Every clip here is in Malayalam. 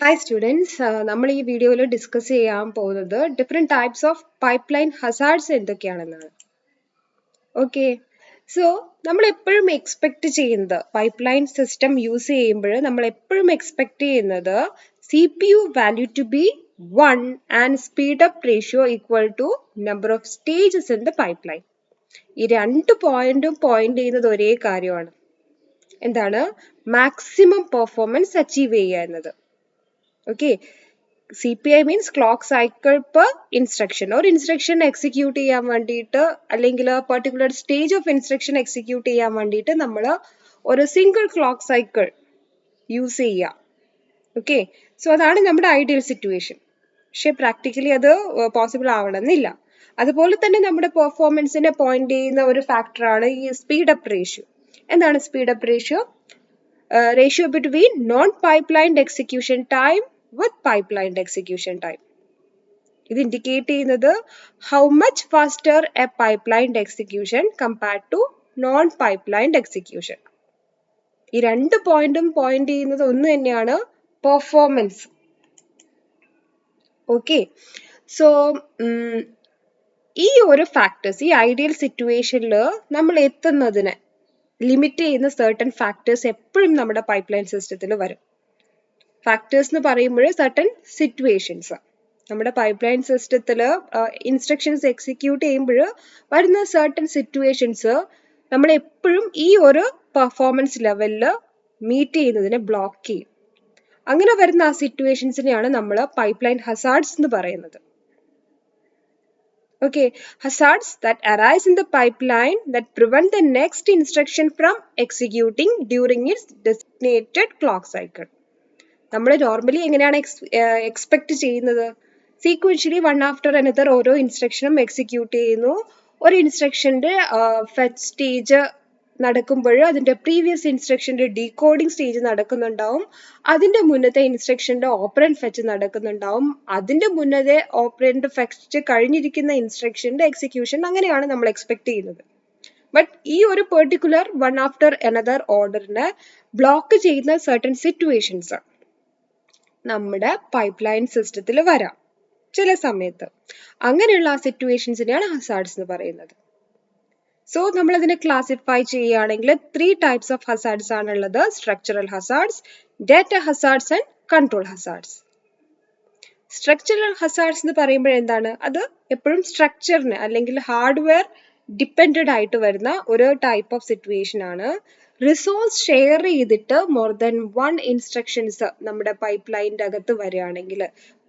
Hi students, നമ്മൾ ഈ വീഡിയോയിൽ ഡിസ്കസ് ചെയ്യാൻ പോകുന്നത് different types of pipeline hazards എന്തൊക്കെയാണെന്നാണ്. ഓക്കെ, സോ നമ്മൾ എപ്പോഴും എക്സ്പെക്ട് ചെയ്യുന്നത് പൈപ്പ്ലൈൻ സിസ്റ്റം യൂസ് ചെയ്യുമ്പോൾ നമ്മൾ എപ്പോഴും എക്സ്പെക്ട് ചെയ്യുന്നത് CPU value to be 1 and speed up ratio equal to number of stages in the pipeline. ഈ രണ്ട് പോയിന്റും പോയിന്റ് ചെയ്യുന്നത് ഒരേ കാര്യമാണ്. എന്താണ്? മാക്സിമം പെർഫോമൻസ് അച്ചീവ് ചെയ്യുക എന്നത്. Okay, CPI means clock cycle per instruction or instruction execute ചെയ്യാൻ വേണ്ടിയിട്ട് അല്ലെങ്കിൽ particular stage of instruction execute ചെയ്യാൻ വേണ്ടിയിട്ട് നമ്മൾ ഒരു സിംഗിൾ ക്ലോക്ക് സൈക്കിൾ യൂസ് ചെയ്യുക. ഓക്കെ, സോ അതാണ് നമ്മുടെ ഐഡിയൽ സിറ്റുവേഷൻ. പക്ഷെ പ്രാക്ടിക്കലി അത് പോസിബിൾ ആവണമെന്നില്ല. അതുപോലെ തന്നെ നമ്മുടെ പെർഫോമൻസിനെ പോയിന്റ് ചെയ്യുന്ന ഒരു ഫാക്ടറാണ് ഈ സ്പീഡ് അപ്പ് റേഷ്യോ. എന്താണ് speed up ratio? Ratio between non-pipelined execution time with pipelined execution time. ഇത് ഇൻഡിക്കേറ്റ് ചെയ്യുന്നത് how much faster a pipelined execution compared to non-pipelined execution. ഈ രണ്ട് പോയിന്റും പോയിന്റ് ചെയ്യുന്നത് ഒന്ന് തന്നെയാണ്, പെർഫോമൻസ്. ഓക്കെ, സോ ഈ ഒരു ഫാക്ടേഴ്സ് ഈ ഐഡിയൽ സിറ്റുവേഷനിൽ നമ്മൾ എത്തുന്നതിന് ലിമിറ്റ് ചെയ്യുന്ന സർട്ടൺ ഫാക്ടേഴ്സ് എപ്പോഴും നമ്മുടെ പൈപ്പ്ലൈൻ സിസ്റ്റത്തിൽ വരും. ഫാക്ടേഴ്സ് എന്ന് പറയുമ്പോൾ സർട്ടൺ സിറ്റുവേഷൻസ് നമ്മുടെ പൈപ്പ്ലൈൻ സിസ്റ്റത്തിൽ ഇൻസ്ട്രക്ഷൻസ് എക്സിക്യൂട്ട് ചെയ്യുമ്പോൾ വരുന്ന സർട്ടൺ സിറ്റുവേഷൻസ് നമ്മൾ എപ്പോഴും ഈ ഒരു പെർഫോമൻസ് ലെവലിൽ മീറ്റ് ചെയ്യുന്നതിനെ ബ്ലോക്ക് ചെയ്യും. അങ്ങനെ വരുന്ന ആ സിറ്റുവേഷൻസിനെയാണ് നമ്മൾ പൈപ്പ്ലൈൻ ഹസാർഡ്സ് എന്ന് പറയുന്നത്. Okay, hazards that arise in the pipeline that prevent the next instruction from executing during its designated clock cycle. നമ്മൾ നോർമലി എങ്ങനെയാണ് എക്സ്പെക്ട് ചെയ്യുന്നത്? സീക്വൻഷ്യലി വൺ ആഫ്റ്റർ അനദർ ഓരോ ഇൻസ്ട്രക്ഷനും എക്സിക്യൂട്ട് ചെയ്യുന്നു. ഒരു ഇൻസ്ട്രക്ഷന്റെ ഫെച്ച് സ്റ്റേജ് നടക്കുമ്പോൾ അതിന്റെ പ്രീവിയസ് ഇൻസ്ട്രക്ഷന്റെ ഡീകോഡിംഗ് സ്റ്റേജ് നടക്കുന്നുണ്ടാവും. അതിന്റെ മുന്നത്തെ ഇൻസ്ട്രക്ഷന്റെ ഓപ്പറന്റ് ഫെച്ച് നടക്കുന്നുണ്ടാവും. അതിന്റെ മുന്നത്തെ ഓപ്പറന്റ് ഫെച്ച് കഴിഞ്ഞിരിക്കുന്ന ഇൻസ്ട്രക്ഷന്റെ എക്സിക്യൂഷൻ. അങ്ങനെയാണ് നമ്മൾ എക്സ്പെക്ട് ചെയ്യുന്നത്. ബട്ട് ഈ ഒരു പെർട്ടിക്കുലർ വൺ ആഫ്റ്റർ അനദർ ഓർഡറിനെ ബ്ലോക്ക് ചെയ്യുന്ന സർട്ടൺ സിറ്റുവേഷൻസ് നമ്മുടെ പൈപ്പ്ലൈൻ സിസ്റ്റത്തിൽ വരാം ചില സമയത്ത്. അങ്ങനെയുള്ള ആ സിറ്റുവേഷൻസിനെയാണ് ഹസാർഡ്സ് എന്ന് പറയുന്നത്. സോ നമ്മൾ അതിനെ ക്ലാസിഫൈ ചെയ്യുകയാണെങ്കിൽ 3 ടൈപ്സ് ഓഫ് ഹസാർഡ്സ് ആണുള്ളത്: structural hazards, data hazards and control hazards. Structural hazards എന്ന് പറയുമ്പോൾ എന്താണ്? അത് എപ്പോഴും സ്ട്രക്ചറിന് അല്ലെങ്കിൽ ഹാർഡ്വെയർ ഡിപ്പെൻഡഡ് ആയിട്ട് വരുന്ന ഒരു ടൈപ്പ് ഓഫ് സിറ്റുവേഷൻ ആണ്. റിസോഴ്സ് ഷെയർ ചെയ്തിട്ട് മോർ ദാൻ 1 ഇൻസ്ട്രക്ഷൻസ് നമ്മുടെ പൈപ്പ് ലൈനിന്റെ അകത്ത് വരികയാണെങ്കിൽ,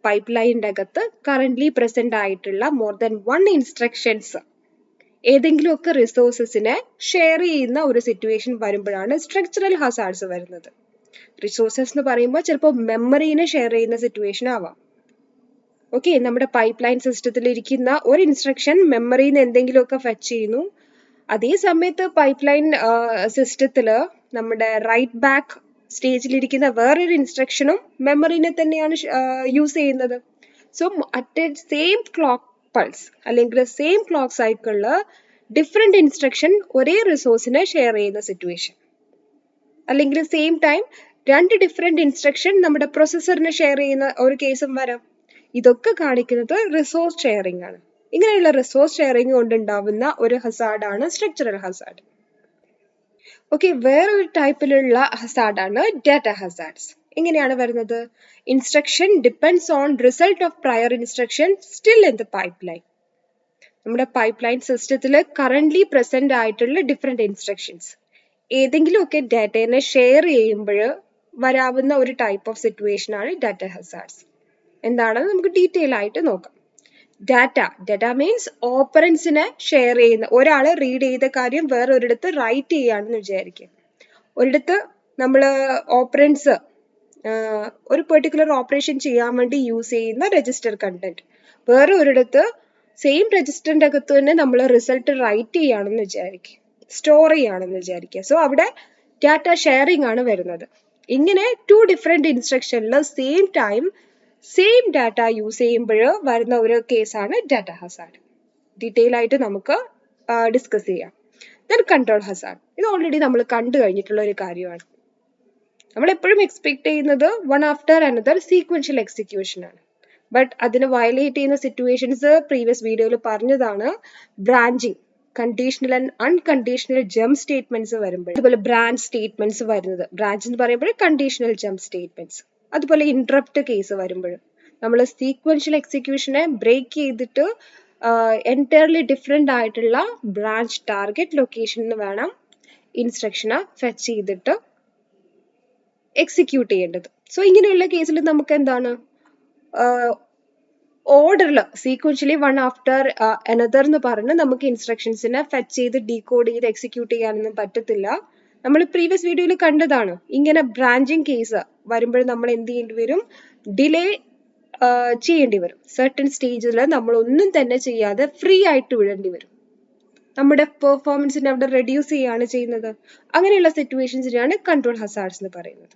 പൈപ്പ് ലൈനിന്റെ അകത്ത് കറന്റ്ലി പ്രസന്റ് ആയിട്ടുള്ള മോർ ദാൻ 1 ഇൻസ്ട്രക്ഷൻസ് ഏതെങ്കിലുമൊക്കെ റിസോഴ്സസിനെ ഷെയർ ചെയ്യുന്ന ഒരു സിറ്റുവേഷൻ വരുമ്പോഴാണ് സ്ട്രക്ചറൽ ഹസാർഡ്സ് വരുന്നത്. റിസോഴ്സസ് എന്ന് പറയുമ്പോൾ ചിലപ്പോൾ മെമ്മറീനെ ഷെയർ ചെയ്യുന്ന സിറ്റുവേഷൻ ആവാം. ഓക്കെ, നമ്മുടെ പൈപ്പ് ലൈൻ സിസ്റ്റത്തിൽ ഇരിക്കുന്ന ഒരു ഇൻസ്ട്രക്ഷൻ മെമ്മറിയിൽ നിന്ന് എന്തെങ്കിലുമൊക്കെ ഫെച്ച് ചെയ്യുന്നു. അതേ സമയത്ത് പൈപ്പ് ലൈൻ സിസ്റ്റത്തിൽ നമ്മുടെ റൈറ്റ് ബാക്ക് സ്റ്റേജിലിരിക്കുന്ന വേറൊരു ഇൻസ്ട്രക്ഷനും മെമ്മറിനെ തന്നെയാണ് യൂസ് ചെയ്യുന്നത്. So at same clock pulse അല്ലെങ്കിൽ സെയിം ക്ലോക്ക് സൈക്കിളിൽ ഡിഫറെന്റ് ഇൻസ്ട്രക്ഷൻ ഒരേ റിസോഴ്സിനെ ഷെയർ ചെയ്യുന്ന സിറ്റുവേഷൻ, അല്ലെങ്കിൽ സെയിം ടൈം 2 ഡിഫറെന്റ് ഇൻസ്ട്രക്ഷൻ നമ്മുടെ പ്രൊസസ്സറിനെ ഷെയർ ചെയ്യുന്ന ഒരു കേസും വരാം. ഇതൊക്കെ കാണിക്കുന്നത് റിസോഴ്സ് ഷെയറിംഗ് ആണ്. ഇങ്ങനെയുള്ള റിസോഴ്സ് ഷെയറിംഗ് കൊണ്ടുണ്ടാവുന്ന ഒരു ഹസാർഡ് ആണ് സ്ട്രക്ചറൽ ഹസാർഡ്. ഓക്കെ, വേറൊരു ടൈപ്പിലുള്ള ഹസാർഡാണ് ഡാറ്റ ഹസാർഡ്സ്. എങ്ങനെയാണ് വരുന്നത്? Instruction depends on result of prior instruction still in the pipeline. നമ്മുടെ പൈപ്പ് ലൈൻ സിസ്റ്റത്തിൽ കറന്റ്ലി പ്രസന്റ് ആയിട്ടുള്ള ഡിഫറെന്റ് ഇൻസ്ട്രക്ഷൻസ് ഏതെങ്കിലുമൊക്കെ ഡാറ്റയെ ഷെയർ ചെയ്യുമ്പോൾ വരാവുന്ന ഒരു ടൈപ്പ് ഓഫ് സിറ്റുവേഷൻ ആണ് ഡാറ്റ ഹസാർഡ്സ്. എന്താണെന്ന് നമുക്ക് ഡീറ്റെയിൽ ആയിട്ട് നോക്കാം. ഡാറ്റ മീൻസ് ഓപ്പറൻസിനെ ഷെയർ ചെയ്യുന്ന, ഒരാൾ റീഡ് ചെയ്ത കാര്യം വേറൊരിടത്ത് റൈറ്റ് ചെയ്യുകയാണെന്ന് വിചാരിക്കുക. ഒരിടത്ത് നമ്മൾ ഓപ്പറൻസ് ഒരു പെർട്ടിക്കുലർ ഓപ്പറേഷൻ ചെയ്യാൻ വേണ്ടി യൂസ് ചെയ്യുന്ന രജിസ്റ്റർ കണ്ടന്റ് വേറെ ഒരിടത്ത് സെയിം രജിസ്റ്ററിന്റെ അകത്ത് തന്നെ നമ്മൾ റിസൾട്ട് റൈറ്റ് ചെയ്യുകയാണെന്ന് വിചാരിക്കുക, സ്റ്റോർ ചെയ്യുകയാണെന്ന് വിചാരിക്കുക. സോ അവിടെ ഡാറ്റ ഷെയറിംഗ് ആണ് വരുന്നത്. ഇങ്ങനെ 2 ഡിഫറെന്റ് ഇൻസ്ട്രക്ഷനിൽ same time same data use ചെയ്യുമ്പോൾ വരുന്ന ഒരു കേസാണ് ഡാറ്റ ഹസാർഡ്. ഡീറ്റെയിൽ ആയിട്ട് നമുക്ക് ഡിസ്കസ് ചെയ്യാം. Then control Hazard. ഇത് ഓൾറെഡി നമ്മൾ കണ്ടു കഴിഞ്ഞിട്ടുള്ള ഒരു കാര്യമാണ്. നമ്മൾ എപ്പോഴും എക്സ്പെക്ട് ചെയ്യുന്നത് one after another sequential execution ആണ്. ബട്ട് അതിന് വയലേറ്റ് ചെയ്യുന്ന സിറ്റുവേഷൻസ് പ്രീവിയസ് വീഡിയോയിൽ പറഞ്ഞതാണ്. Branching, conditional and unconditional jump statements വരുമ്പോൾ, അതുപോലെ ബ്രാഞ്ച് സ്റ്റേറ്റ്മെന്റ്സ് വരുന്നത്, ബ്രാഞ്ച് എന്ന് പറയുമ്പോൾ കണ്ടീഷണൽ ജംപ് സ്റ്റേറ്റ്മെന്റ്സ്, അതുപോലെ ഇന്ററപ്റ്റ് കേസ് വരുമ്പോൾ നമ്മൾ സീക്വൻഷ്യൽ എക്സിക്യൂഷനെ ബ്രേക്ക് ചെയ്തിട്ട് എൻറ്റയർലി ഡിഫറെന്റ് ആയിട്ടുള്ള ബ്രാഞ്ച് ടാർഗറ്റ് ലൊക്കേഷനിൽ വേണം ഇൻസ്ട്രക്ഷനെ ഫെച്ച് ചെയ്തിട്ട് എക്സിക്യൂട്ട് ചെയ്യേണ്ടത്. സോ ഇങ്ങനെയുള്ള കേസിൽ നമുക്ക് എന്താണ് ഓർഡറിൽ സീക്വൻഷ്യലി വൺ ആഫ്റ്റർ അനദർ എന്ന് പറഞ്ഞ് നമുക്ക് ഇൻസ്ട്രക്ഷൻസിനെ ഫെച്ച് ചെയ്ത് ഡീകോഡ് ചെയ്ത് എക്സിക്യൂട്ട് ചെയ്യാനൊന്നും പറ്റത്തില്ല. നമ്മൾ പ്രീവിയസ് വീഡിയോയിൽ കണ്ടതാണ്. ഇങ്ങനെ ബ്രാഞ്ചിങ് കേസ് വരുമ്പോൾ നമ്മൾ എന്ത് ചെയ്യേണ്ടി വരും? ഡിലേ ചെയ്യേണ്ടി വരും. സർട്ടൻ സ്റ്റേജിൽ നമ്മൾ ഒന്നും തന്നെ ചെയ്യാതെ ഫ്രീ ആയിട്ട് വിടേണ്ടി വരും. നമ്മുടെ പെർഫോമൻസിനെ അവിടെ റെഡ്യൂസ് ചെയ്യുകയാണ് ചെയ്യുന്നത്. അങ്ങനെയുള്ള സിറ്റുവേഷൻസിനാണ് കൺട്രോൾ ഹസാർഡ്സ് എന്ന് പറയുന്നത്.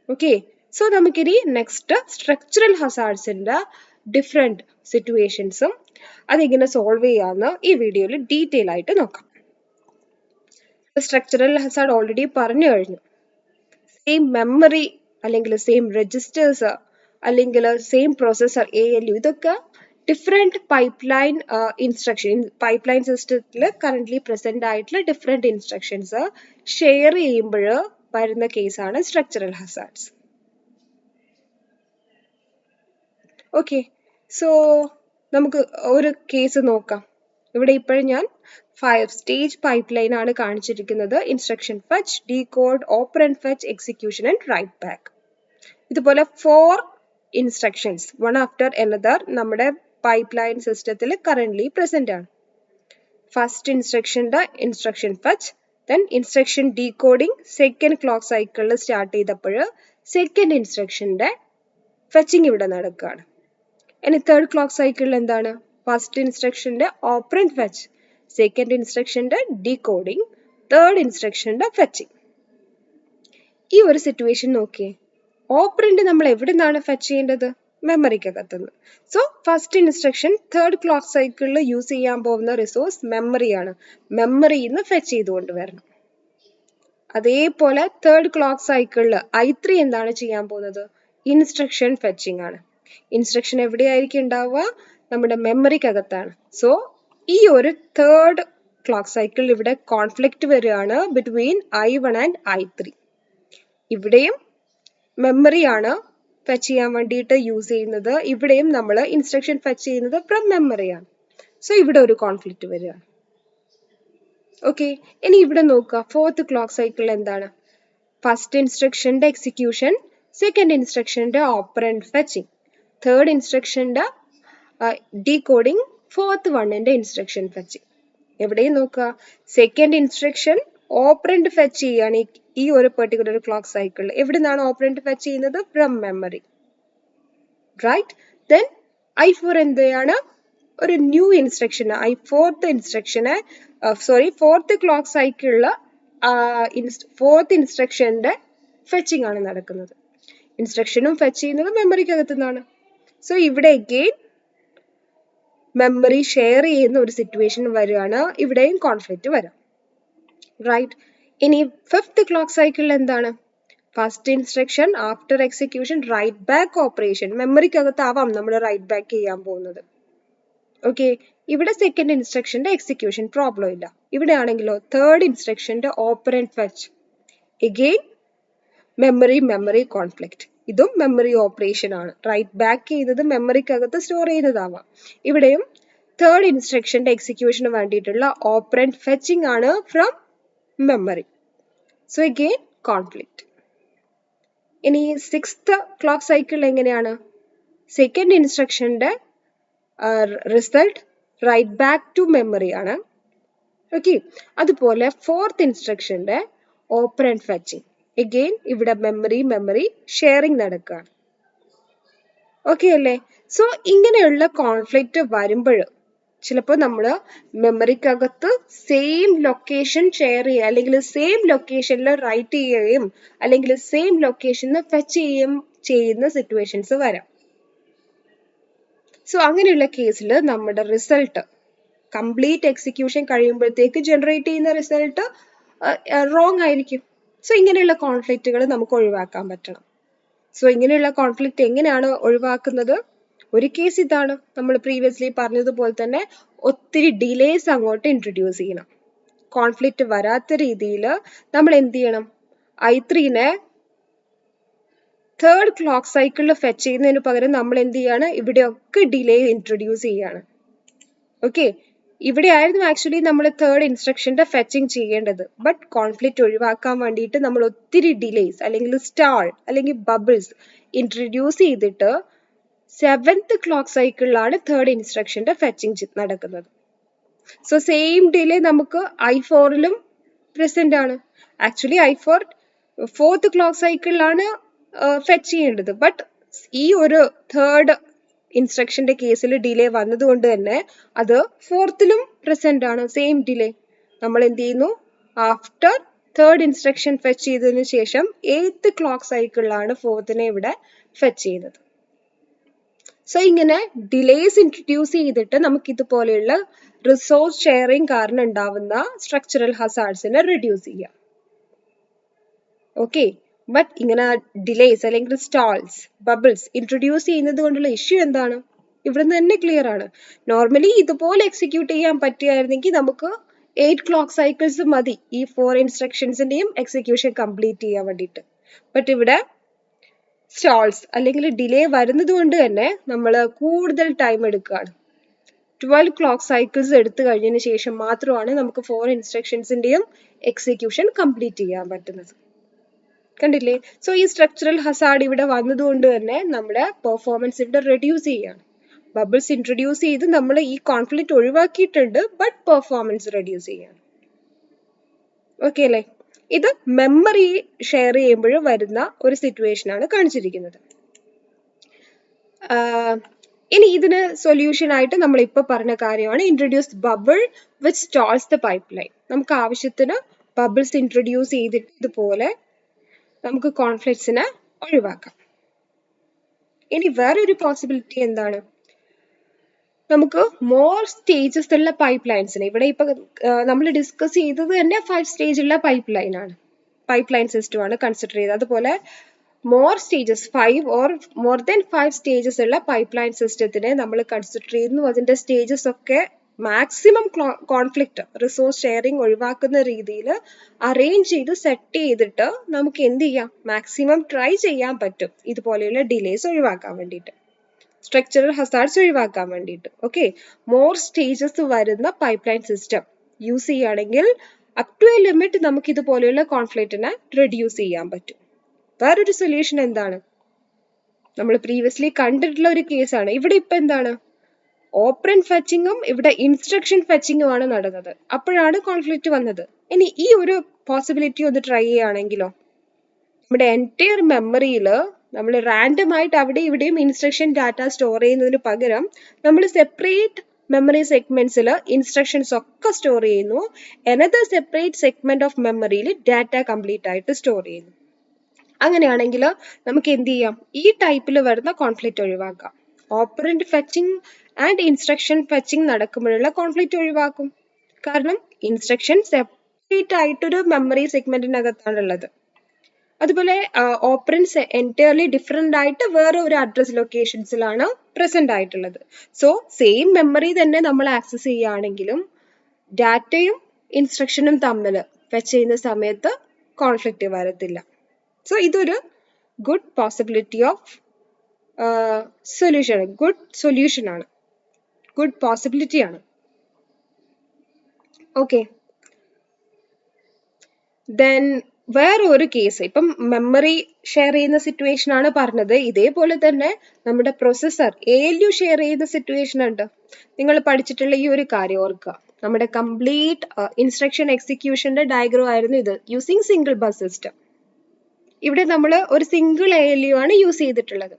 ഓക്കെ, സോ നമുക്കിനി നെക്സ്റ്റ് സ്ട്രക്ചറൽ ഹസാർഡ്സിന്റെ ഡിഫറെന്റ് സിറ്റുവേഷൻസും അതെങ്ങനെ സോൾവ് ചെയ്യാമെന്ന് ഈ വീഡിയോയിൽ ഡീറ്റെയിൽ ആയിട്ട് നോക്കാം. സ്ട്രക്ചറൽ ഹസാർഡ് ഓൾറെഡി പറഞ്ഞു കഴിഞ്ഞു. സെയിം മെമ്മറി അല്ലെങ്കിൽ സെയിം രജിസ്റ്റേഴ്സ് അല്ലെങ്കിൽ സെയിം പ്രോസസർ ALU, ഇതൊക്കെ ഡിഫറെന്റ് പൈപ്പ്ലൈൻ ഇൻസ്ട്രക്ഷൻ, പൈപ്പ്ലൈൻ സിസ്റ്റത്തിൽ കറന്റ്ലി പ്രസന്റ് ആയിട്ടുള്ള ഡിഫറെന്റ് ഇൻസ്ട്രക്ഷൻസ് ഷെയർ ചെയ്യുമ്പോൾ വരുന്ന കേസാണ് സ്ട്രക്ചറൽ ഹസാർഡ്സ്. ഓക്കെ, സോ നമുക്ക് ഒരു കേസ് നോക്കാം. ഇവിടെ ഇപ്പോഴും ഞാൻ 5 സ്റ്റേജ് പൈപ്പ്ലൈൻ ആണ് കാണിച്ചിരിക്കുന്നത്. Instruction fetch, decode, operand fetch, execution and write back. ഇതുപോലെ 4 ഇൻസ്ട്രക്ഷൻസ് വൺ ആഫ്റ്റർ അനദർ നമ്മുടെ പൈപ്പ്ലൈൻ സിസ്റ്റത്തിൽ കറന്റ്ലി പ്രസന്റ് ആണ്. ഫസ്റ്റ് ഇൻസ്ട്രക്ഷന്റെ instruction fetch, then instruction decoding second clock സൈക്കിളിൽ സ്റ്റാർട്ട് ചെയ്തപ്പോൾ സെക്കൻഡ് ഇൻസ്ട്രക്ഷന്റെ ഫെച്ചിങ് ഇവിടെ നടക്കുകയാണ്. ഇനി തേർഡ് ക്ലോക്ക് സൈക്കിളിൽ എന്താണ്? ഫസ്റ്റ് ഇൻസ്ട്രക്ഷന്റെ ഓപ്പറൻഡ് ഫെച്ച്, സെക്കൻഡ് ഇൻസ്ട്രക്ഷന്റെ ഡീകോഡിംഗ്, തേർഡ് ഇൻസ്ട്രക്ഷന്റെ ഫെച്ചിങ്. ഈ ഒരു സിറ്റുവേഷൻ നോക്കിയേ. ഓപ്പറൻഡ് നമ്മൾ എവിടെ നിന്നാണ് ഫെച്ച് ചെയ്യേണ്ടത്? മെമ്മറിക്കകത്തുനിന്ന്. So first instruction third clock സൈക്കിളിൽ യൂസ് ചെയ്യാൻ പോകുന്ന റിസോഴ്സ് മെമ്മറിയാണ്. മെമ്മറിയിൽ നിന്ന് ഫെച്ച് ചെയ്തുകൊണ്ട് വരണം. അതേപോലെ തേർഡ് ക്ലോക്ക് സൈക്കിളിൽ I3 എന്താണ് ചെയ്യാൻ പോകുന്നത്? ഇൻസ്ട്രക്ഷൻ ഫെച്ചിങ് ആണ്. ഇൻസ്ട്രക്ഷൻ എവിടെയായിരിക്കും ഉണ്ടാവുക? നമ്മുടെ മെമ്മറിക്കകത്താണ്. സോ ഈ ഒരു തേർഡ് ക്ലോക്ക് സൈക്കിളിൽ ഇവിടെ കോൺഫ്ലിക്റ്റ് വരികയാണ് ബിറ്റ്വീൻ I1 ആൻഡ് I3. ഇവിടെയും മെമ്മറിയാണ് ഫെച്ച് ചെയ്യാൻ വേണ്ടിയിട്ട് യൂസ് ചെയ്യുന്നത്. ഇവിടെയും നമ്മൾ ഇൻസ്ട്രക്ഷൻ ഫെച്ച് ചെയ്യുന്നത് ഫ്രം മെമ്മറിയാണ്. സോ ഇവിടെ ഒരു കോൺഫ്ലിക്റ്റ് വരികയാണ്. ഓക്കെ, ഇനി ഇവിടെ നോക്കുക. ഫോർത്ത് ക്ലോക്ക് സൈക്കിളിൽ എന്താണ്? ഫസ്റ്റ് ഇൻസ്ട്രക്ഷന്റെ എക്സിക്യൂഷൻ, സെക്കൻഡ് ഇൻസ്ട്രക്ഷന്റെ ഓപ്പറൻഡ് ഫെച്ചിങ്, തേർഡ് ഇൻസ്ട്രക്ഷന്റെ ഡീകോഡിംഗ്, ഫോർത്ത് വണ്ണിന്റെ ഇൻസ്ട്രക്ഷൻ ഫെച്ചിങ്. എവിടെയും നോക്കുക, സെക്കൻഡ് ഇൻസ്ട്രക്ഷൻ ഓപ്പറൻഡ് ഫെച്ച് ചെയ്യാണ് ഈ ഒരു പെർട്ടിക്കുലർ ക്ലോക്ക് സൈക്കിളിൽ. എവിടെ നിന്നാണ് ഓപ്പറൻഡ് ഫെച്ച് ചെയ്യുന്നത്? From memory, right? Then I4 എന്താണ്? ഒരു ന്യൂ ഇൻസ്ട്രക്ഷൻ, ഫോർത്ത് ക്ലോക്ക് സൈക്കിളിൽ ഫോർത്ത് ഇൻസ്ട്രക്ഷന്റെ ഫെച്ചിങ് ആണ് നടക്കുന്നത്. ഇൻസ്ട്രക്ഷനും ഫെച്ച് ചെയ്യുന്നത് മെമ്മറിക്കകത്തു നിന്നാണ്. സോ ഇവിടെ അഗെയിൻ മെമ്മറി ഷെയർ ചെയ്യുന്ന ഒരു സിറ്റുവേഷൻ വരികയാണ്. ഇവിടെയും കോൺഫ്ലിക്റ്റ് വരാം, റൈറ്റ്? ഇനി ഫിഫ്ത്ത് ക്ലോക്ക് സൈക്കിളിൽ എന്താണ്? First instruction after execution write back operation. മെമ്മറിക്കകത്താവാം നമ്മൾ റൈറ്റ് ബാക്ക് ചെയ്യാൻ പോകുന്നത്. ഓക്കെ, ഇവിടെ സെക്കൻഡ് ഇൻസ്ട്രക്ഷന്റെ എക്സിക്യൂഷൻ പ്രോബ്ലം ഇല്ല. ഇവിടെ ആണെങ്കിലോ തേർഡ് ഇൻസ്ട്രക്ഷന്റെ operand fetch, again memory conflict. ഇതും മെമ്മറി ഓപ്പറേഷൻ ആണ്. റൈറ്റ് ബാക്ക് ചെയ്തത് മെമ്മറിക്കകത്ത് സ്റ്റോർ ചെയ്തതാവാം. ഇവിടെയും തേർഡ് ഇൻസ്ട്രക്ഷന്റെ എക്സിക്യൂഷന് വേണ്ടിയിട്ടുള്ള ഓപ്പറൻഡ് ഫെച്ചിങ് ആണ് from memory. So again conflict. ഇനി സിക്സ്ത് ക്ലോക്ക് സൈക്കിൾ എങ്ങനെയാണ്? സെക്കൻഡ് ഇൻസ്ട്രക്ഷന്റെ result write back to memory ആണ്. ഓക്കെ, അതുപോലെ ഫോർത്ത് ഇൻസ്ട്രക്ഷന്റെ ഓപ്പറൻഡ് ഫെച്ചിങ്, അഗെയിൻ ഇവിടെ മെമ്മറി ഷെയറിംഗ് നടക്കുകയാണ്. ഓക്കെ അല്ലേ? സോ ഇങ്ങനെയുള്ള കോൺഫ്ലിക്റ്റ് വരുമ്പോൾ ചിലപ്പോൾ നമ്മൾ മെമ്മറിക്കകത്ത് സെയിം ലൊക്കേഷൻ ഷെയർ ചെയ്യുക, അല്ലെങ്കിൽ സെയിം ലൊക്കേഷനിൽ റൈറ്റ് ചെയ്യുകയും അല്ലെങ്കിൽ സെയിം ലൊക്കേഷനിൽ ഫെച്ച് ചെയ്യുകയും ചെയ്യുന്ന സിറ്റുവേഷൻസ് വരാം. സോ അങ്ങനെയുള്ള കേസിൽ നമ്മുടെ റിസൾട്ട് കംപ്ലീറ്റ് എക്സിക്യൂഷൻ കഴിയുമ്പോഴത്തേക്ക് ജനറേറ്റ് ചെയ്യുന്ന റിസൾട്ട് റോങ് ആയിരിക്കും. സോ ഇങ്ങനെയുള്ള കോൺഫ്ലിക്റ്റുകൾ നമുക്ക് ഒഴിവാക്കാൻ പറ്റണം. സോ ഇങ്ങനെയുള്ള കോൺഫ്ലിക്റ്റ് എങ്ങനെയാണ് ഒഴിവാക്കുന്നത്? ഒരു കേസ് ഇതാണ്, നമ്മൾ പ്രീവിയസ്ലി പറഞ്ഞതുപോലെ തന്നെ ഒത്തിരി ഡിലേസ് അങ്ങോട്ട് ഇൻട്രൊഡ്യൂസ് ചെയ്യണം. കോൺഫ്ലിക്റ്റ് വരാത്ത രീതിയിൽ നമ്മൾ എന്ത് ചെയ്യണം? I3നെ തേർഡ് ക്ലോക്ക് സൈക്കിളിൽ ഫെച്ച് ചെയ്യുന്നതിന് പകരം നമ്മൾ എന്ത് ചെയ്യാണ്? ഇവിടെയൊക്കെ ഡിലേ ഇൻട്രൊഡ്യൂസ് ചെയ്യാണ്. ഓക്കെ, ഇവിടെ ആയിരുന്നു ആക്ച്വലി നമ്മൾ തേർഡ് ഇൻസ്ട്രക്ഷന്റെ ഫെച്ചിങ് ചെയ്യേണ്ടത്. ബട്ട് കോൺഫ്ലിക്റ്റ് ഒഴിവാക്കാൻ വേണ്ടിയിട്ട് നമ്മൾ ഒത്തിരി ഡിലേസ് അല്ലെങ്കിൽ സ്റ്റാൾ അല്ലെങ്കിൽ ബബിൾസ് ഇൻട്രൊഡ്യൂസ് ചെയ്തിട്ട് 7th ക്ലോക്ക് സൈക്കിളിലാണ് തേർഡ് ഇൻസ്ട്രക്ഷന്റെ ഫെച്ചിങ് നടക്കുന്നത്. സോ സെയിം ഡിലേ നമുക്ക് I4ലും പ്രസന്റ് ആണ്. ആക്ച്വലി I4 4th ക്ലോക്ക് സൈക്കിളിലാണ് ഫെച്ച് ചെയ്യേണ്ടത്. ബട്ട് ഈ ഒരു തേർഡ് ഇൻസ്ട്രക്ഷന്റെ കേസിൽ ഡിലേ വന്നതുകൊണ്ട് തന്നെ അത് 4th-ലും പ്രസന്റ് ആണ്, സെയിം ഡിലേ. നമ്മൾ എന്ത് ചെയ്യുന്നു? ആഫ്റ്റർ തേർഡ് ഇൻസ്ട്രക്ഷൻ ഫെച്ച് ചെയ്തതിനു ശേഷം 8th ക്ലോക്ക് സൈക്കിളിലാണ് 4th-നെ ഇവിടെ ഫെച്ച് ചെയ്യുന്നത്. സോ ഇങ്ങനെ ഡിലേസ് ഇൻട്രൊഡ്യൂസ് ചെയ്തിട്ട് നമുക്ക് ഇതുപോലെയുള്ള റിസോഴ്സ് ഷെയറിംഗ് കാരണം ഉണ്ടാവുന്ന സ്ട്രക്ചറൽ ഹസാർഡ്സിനെ റെഡ്യൂസ് ചെയ്യാം. ഓക്കെ, ബട്ട് ഇങ്ങനെ ഡിലേസ് അല്ലെങ്കിൽ സ്റ്റാൾസ്, ബബിൾസ് ഇൻട്രൊഡ്യൂസ് ചെയ്യുന്നത് കൊണ്ടുള്ള ഇഷ്യൂ എന്താണ്? ഇവിടുന്ന് തന്നെ ക്ലിയർ ആണ്. നോർമലി ഇതുപോലെ എക്സിക്യൂട്ട് ചെയ്യാൻ പറ്റുകയായിരുന്നെങ്കിൽ നമുക്ക് 8 ക്ലോക്ക് സൈക്കിൾസ് മതി ഈ 4 ഇൻസ്ട്രക്ഷൻസിന്റെയും എക്സിക്യൂഷൻ കംപ്ലീറ്റ് ചെയ്യാൻ വേണ്ടിയിട്ട്. ബട്ട് ഇവിടെ സ്റ്റാൾസ് അല്ലെങ്കിൽ ഡിലേ വരുന്നത് കൊണ്ട് തന്നെ നമ്മൾ കൂടുതൽ ടൈം എടുക്കുകയാണ്. 12 ക്ലോക്ക് സൈക്കിൾസ് എടുത്തു കഴിഞ്ഞതിന് ശേഷം മാത്രമാണ് നമുക്ക് 4 ഇൻസ്ട്രക്ഷൻസിന്റെയും എക്സിക്യൂഷൻ കംപ്ലീറ്റ് ചെയ്യാൻ പറ്റുന്നത്. കണ്ടില്ലേ? സോ ഈ സ്ട്രക്ചറൽ ഹസാർഡ് ഇവിടെ വന്നതുകൊണ്ട് തന്നെ നമ്മുടെ പെർഫോമൻസ് ഇവിടെ റെഡ്യൂസ് ചെയ്യാണ്. ബബിൾസ് ഇൻട്രൊഡ്യൂസ് ചെയ്ത് നമ്മൾ ഈ കോൺഫ്ലിക്റ്റ് ഒഴിവാക്കിയിട്ടുണ്ട്, ബട്ട് പെർഫോമൻസ് റെഡ്യൂസ് ചെയ്യാണ്. ഓക്കെ അല്ലേ? ഇത് മെമ്മറി ഷെയർ ചെയ്യുമ്പോൾ വരുന്ന ഒരു സിറ്റുവേഷൻ ആണ് കാണിച്ചിരിക്കുന്നത്. ഇനി ഇതിന് സൊല്യൂഷൻ ആയിട്ട് നമ്മൾ ഇപ്പൊ പറഞ്ഞ കാര്യമാണ് introduce bubble which stalls the pipe line. നമുക്ക് ആവശ്യത്തിന് ബബിൾസ് ഇൻട്രൊഡ്യൂസ് ചെയ്തിട്ട് ഇതുപോലെ നമുക്ക് കോൺഫ്ലിക്ട്സിനെ ഒഴിവാക്കാം. ഇനി വേറൊരു പോസിബിലിറ്റി എന്താണ്? നമുക്ക് മോർ സ്റ്റേജസ് ഉള്ള പൈപ്പ് ലൈൻസിന്, ഇവിടെ ഇപ്പൊ നമ്മൾ ഡിസ്കസ് ചെയ്തത് തന്നെ 5 സ്റ്റേജുള്ള പൈപ്പ് ലൈൻ ആണ്, പൈപ്പ് ലൈൻ സിസ്റ്റം ആണ് കൺസിഡർ ചെയ്തത്. അതുപോലെ more stages 5 or more than 5 stages ഉള്ള പൈപ്പ് ലൈൻ സിസ്റ്റത്തിനെ നമ്മൾ കൺസിഡർ ചെയ്യുന്നു. അതിന്റെ സ്റ്റേജസ് ഒക്കെ മാക്സിമം കോൺഫ്ലിക്റ്റ് റിസോഴ്സ് ഷെയറിംഗ് ഒഴിവാക്കുന്ന രീതിയിൽ അറേഞ്ച് ചെയ്ത് സെറ്റ് ചെയ്തിട്ട് നമുക്ക് എന്ത് ചെയ്യാം? മാക്സിമം ട്രൈ ചെയ്യാൻ പറ്റും ഇതുപോലെയുള്ള ഡിലേസ് ഒഴിവാക്കാൻ വേണ്ടിയിട്ട്, സ്ട്രക്ചറൽ ഹസാർഡ്സ് ഒഴിവാക്കാൻ വേണ്ടിയിട്ട്. ഓക്കെ, മോർ സ്റ്റേജസ് വരുന്ന പൈപ്പ് ലൈൻ സിസ്റ്റം യൂസ് ചെയ്യുകയാണെങ്കിൽ അപ് ടു എ ലിമിറ്റ് നമുക്ക് ഇതുപോലെയുള്ള കോൺഫ്ലിക്റ്റിനെ റെഡ്യൂസ് ചെയ്യാൻ പറ്റും. വേറൊരു സൊല്യൂഷൻ എന്താണ്? നമ്മൾ പ്രീവിയസ്ലി കണ്ടിട്ടുള്ള ഒരു കേസാണ്. ഇവിടെ ഇപ്പൊ എന്താണ്? ഓപ്പറന്റ് ഫെച്ചിങ്ങും ഇവിടെ ഇൻസ്ട്രക്ഷൻ ഫെച്ചിങ്ങും ആണ് നടന്നത്. അപ്പോഴാണ് കോൺഫ്ലിക്റ്റ് വന്നത്. ഇനി ഈ ഒരു പോസിബിലിറ്റി ഒന്ന് ട്രൈ ചെയ്യുകയാണെങ്കിലോ? നമ്മുടെ എൻറ്റയർ മെമ്മറിയിൽ നമ്മൾ റാൻഡം ആയിട്ട് അവിടെ ഇവിടെയും ഇൻസ്ട്രക്ഷൻ ഡാറ്റ സ്റ്റോർ ചെയ്യുന്നതിന് പകരം നമ്മൾ സെപ്പറേറ്റ് മെമ്മറി സെഗ്മെന്റ്സിൽ ഇൻസ്ട്രക്ഷൻസ് ഒക്കെ സ്റ്റോർ ചെയ്യുന്നു. അനദർ സെപ്പറേറ്റ് സെഗ്മെന്റ് ഓഫ് മെമ്മറിയിൽ ഡാറ്റ കംപ്ലീറ്റ് ആയിട്ട് സ്റ്റോർ ചെയ്യുന്നു. അങ്ങനെയാണെങ്കിൽ നമുക്ക് എന്ത് ചെയ്യാം? ഈ ടൈപ്പിൽ വരുന്ന കോൺഫ്ലിക്റ്റ് ഒഴിവാക്കാം. Operand fetching and instruction fetching നടക്കുമ്പോഴുള്ള കോൺഫ്ലിക്റ്റ് ഒഴിവാക്കും. കാരണം ഇൻസ്ട്രക്ഷൻ സെപ്പറേറ്റ് ആയിട്ടൊരു മെമ്മറി സെഗ്മെന്റിനകത്താണുള്ളത്. അതുപോലെ ഓപ്പറൻസ് എൻറ്റയർലി ഡിഫറെന്റ് ആയിട്ട് വേറെ ഒരു അഡ്രസ് ലൊക്കേഷൻസിലാണ് പ്രസന്റ് ആയിട്ടുള്ളത്. സോ സെയിം മെമ്മറി തന്നെ നമ്മൾ ആക്സസ് ചെയ്യുകയാണെങ്കിലും ഡാറ്റയും ഇൻസ്ട്രക്ഷനും തമ്മിൽ ഫെച്ച് ചെയ്യുന്ന സമയത്ത് കോൺഫ്ലിക്റ്റ് വരത്തില്ല. സോ ഇതൊരു good possibility of solution, good solution ആണ്, ഗുഡ് പോസിബിലിറ്റി ആണ്. ഓക്കെ, ദെൻ വേറെ ഒരു കേസ്, ഇപ്പം മെമ്മറി ഷെയർ ചെയ്യുന്ന സിറ്റുവേഷൻ ആണ് പറഞ്ഞത്. ഇതേപോലെ തന്നെ നമ്മുടെ പ്രൊസസ്സർ ALU ഷെയർ ചെയ്യുന്ന സിറ്റുവേഷൻ ഉണ്ട്. നിങ്ങൾ പഠിച്ചിട്ടുള്ള ഈ ഒരു കാര്യം ഓർക്കുക. നമ്മുടെ കംപ്ലീറ്റ് ഇൻസ്ട്രക്ഷൻ എക്സിക്യൂഷന്റെ ഡയഗ്രം ആയിരുന്നു ഇത്, യൂസിങ് സിംഗിൾ ബസ് സിസ്റ്റം. ഇവിടെ നമ്മൾ ഒരു സിംഗിൾ ALU ആണ് യൂസ് ചെയ്തിട്ടുള്ളത്.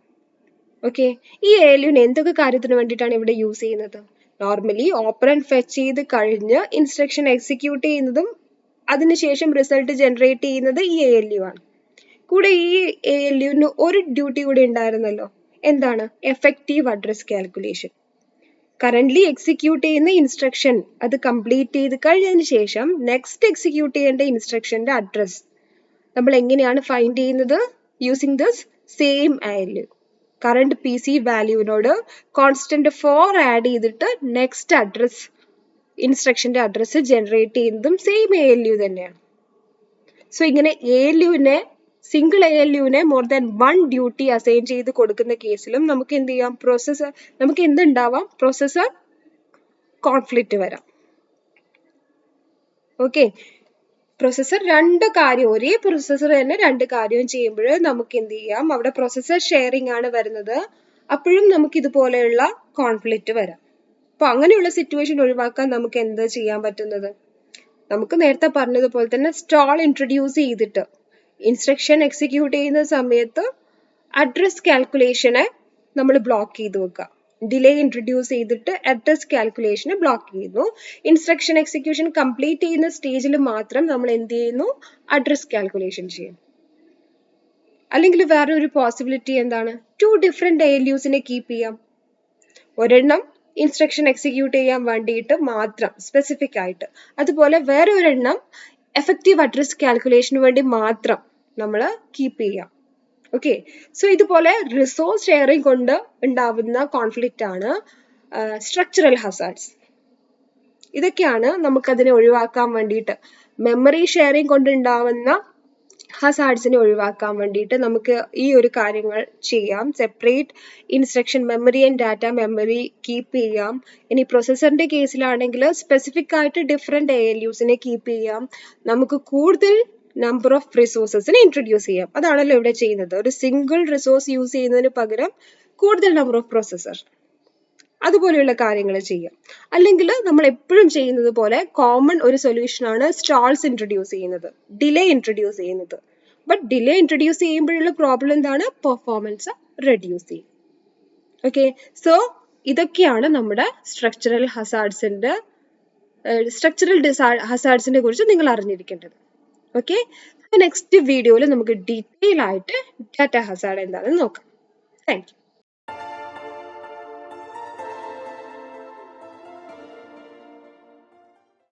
ഓക്കെ, ഈ ALUവിന് എന്തൊക്കെ കാര്യത്തിന് വേണ്ടിയിട്ടാണ് ഇവിടെ യൂസ് ചെയ്യുന്നത്? നോർമലി ഓപ്പറന്റ് ഫെച്ച് ചെയ്ത് കഴിഞ്ഞ് ഇൻസ്ട്രക്ഷൻ എക്സിക്യൂട്ട് ചെയ്യുന്നതും അതിനുശേഷം റിസൾട്ട് ജനറേറ്റ് ചെയ്യുന്നത് ഈ ALU ആണ്. കൂടെ ഈ ALUവിന് ഒരു ഡ്യൂട്ടി കൂടി ഉണ്ടായിരുന്നല്ലോ. എന്താണ്? Effective address calculation. Currently execute ചെയ്യുന്ന ഇൻസ്ട്രക്ഷൻ അത് കംപ്ലീറ്റ് ചെയ്ത് കഴിഞ്ഞതിന് ശേഷം നെക്സ്റ്റ് എക്സിക്യൂട്ട് ചെയ്യേണ്ട ഇൻസ്ട്രക്ഷന്റെ അഡ്രസ് നമ്മൾ എങ്ങനെയാണ് ഫൈൻഡ് ചെയ്യുന്നത്? Using this same ALU. Current PC വാല്യൂവിനോട് കോൺസ്റ്റന്റ് 4 ആഡ് ചെയ്തിട്ട് നെക്സ്റ്റ് അഡ്രസ് ഇൻസ്ട്രക്ഷന്റെ അഡ്രസ്സ് ജനറേറ്റ് ചെയ്യുന്നതും സെയിം ALU തന്നെയാണ്. സോ ഇങ്ങനെ സിംഗിൾ ALUവിനെ മോർ ദാൻ 1 ഡ്യൂട്ടി അസൈൻ ചെയ്ത് കൊടുക്കുന്ന കേസിലും നമുക്ക് എന്ത് ചെയ്യാം? നമുക്ക് എന്തുണ്ടാവാം? പ്രോസസർ കോൺഫ്ലിക്റ്റ് വരാം. ഓക്കെ, പ്രോസസർ ഒരേ പ്രോസസർ തന്നെ രണ്ട് കാര്യവും ചെയ്യുമ്പോൾ നമുക്ക് എന്ത് ചെയ്യാം? അവിടെ പ്രോസസർ ഷെയറിംഗ് ആണ് വരുന്നത്. അപ്പോഴും നമുക്ക് ഇതുപോലെയുള്ള കോൺഫ്ലിക്റ്റ് വരാം. അപ്പൊ അങ്ങനെയുള്ള സിറ്റുവേഷൻ ഒഴിവാക്കാൻ നമുക്ക് എന്ത് ചെയ്യാൻ പറ്റുന്നത്? നമുക്ക് നേരത്തെ പറഞ്ഞതുപോലെ തന്നെ സ്റ്റാൾ ഇൻട്രൊഡ്യൂസ് ചെയ്തിട്ട് ഇൻസ്ട്രക്ഷൻ എക്സിക്യൂട്ട് ചെയ്യുന്ന സമയത്ത് അഡ്രസ് കാൽക്കുലേഷനെ നമ്മൾ ബ്ലോക്ക് ചെയ്ത് വെക്കുക. ഡിലേ ഇൻട്രൊഡ്യൂസ് ചെയ്തിട്ട് അഡ്രസ് കാൽക്കുലേഷനെ ബ്ലോക്ക് ചെയ്യുന്നു. ഇൻസ്ട്രക്ഷൻ എക്സിക്യൂഷൻ കംപ്ലീറ്റ് ചെയ്യുന്ന സ്റ്റേജിൽ മാത്രം നമ്മൾ എന്ത് ചെയ്യുന്നു? അഡ്രസ് കാൽക്കുലേഷൻ ചെയ്യും. അല്ലെങ്കിൽ വേറെ ഒരു പോസിബിലിറ്റി എന്താണ്? 2 ഡിഫറെന്റ് ALUസിനെ കീപ്പ് ചെയ്യാം. ഒരെണ്ണം ഇൻസ്ട്രക്ഷൻ എക്സിക്യൂട്ട് ചെയ്യാൻ വേണ്ടിയിട്ട് മാത്രം സ്പെസിഫിക് ആയിട്ട്, അതുപോലെ വേറെ ഒരെണ്ണം എഫക്റ്റീവ് അഡ്രസ് കാൽക്കുലേഷന് വേണ്ടി മാത്രം നമ്മൾ കീപ്പ് ചെയ്യാം. ഓക്കെ, സോ ഇതുപോലെ റിസോഴ്സ് ഷെയറിംഗ് കൊണ്ട് ഉണ്ടാവുന്ന കോൺഫ്ലിക്റ്റ് ആണ് സ്ട്രക്ചറൽ ഹസാർഡ്സ്. ഇതൊക്കെയാണ് നമുക്കതിനെ ഒഴിവാക്കാൻ വേണ്ടിയിട്ട്, മെമ്മറി ഷെയറിംഗ് കൊണ്ടുണ്ടാവുന്ന ഹസാർഡ്സിനെ ഒഴിവാക്കാൻ വേണ്ടിയിട്ട് നമുക്ക് ഈ ഒരു കാര്യങ്ങൾ ചെയ്യാം. Separate instruction memory and data memory keep ചെയ്യാം. ഇനി പ്രൊസസറിന്റെ കേസിലാണെങ്കിൽ സ്പെസിഫിക് ആയിട്ട് ഡിഫറെന്റ് ALUസിനെ കീപ്പ് ചെയ്യാം. നമുക്ക് കൂടുതൽ നമ്പർ ഓഫ് റിസോഴ്സസിനെ ഇൻട്രൊഡ്യൂസ് ചെയ്യാം. അതാണല്ലോ ഇവിടെ ചെയ്യുന്നത്. ഒരു സിംഗിൾ റിസോഴ്സ് യൂസ് ചെയ്യുന്നതിന് പകരം കൂടുതൽ നമ്പർ ഓഫ് പ്രോസസർ, അതുപോലെയുള്ള കാര്യങ്ങൾ ചെയ്യാം. അല്ലെങ്കിൽ നമ്മൾ എപ്പോഴും ചെയ്യുന്നത് പോലെ കോമൺ ഒരു സൊല്യൂഷൻ ആണ് സ്റ്റാൾസ് ഇൻട്രൊഡ്യൂസ് ചെയ്യുന്നത്, ഡിലേ ഇൻട്രൊഡ്യൂസ് ചെയ്യുന്നത്. ബട്ട് ഡിലേ ഇൻട്രൊഡ്യൂസ് ചെയ്യുമ്പോഴുള്ള പ്രോബ്ലം എന്താണ്? പെർഫോമൻസ് റെഡ്യൂസ് ചെയ്യും. ഓക്കെ, സോ ഇതൊക്കെയാണ് നമ്മുടെ സ്ട്രക്ചറൽ ഹസാർഡ്സിനെ കുറിച്ച് നിങ്ങൾ അറിഞ്ഞിരിക്കേണ്ടത്. ഓക്കെ, നെക്സ്റ്റ് വീഡിയോയിൽ നമുക്ക് ഡീറ്റെയിൽ ആയിട്ട് ഡാറ്റ ഹസാർഡ് എന്താണെന്ന് നോക്കാം. Thank you.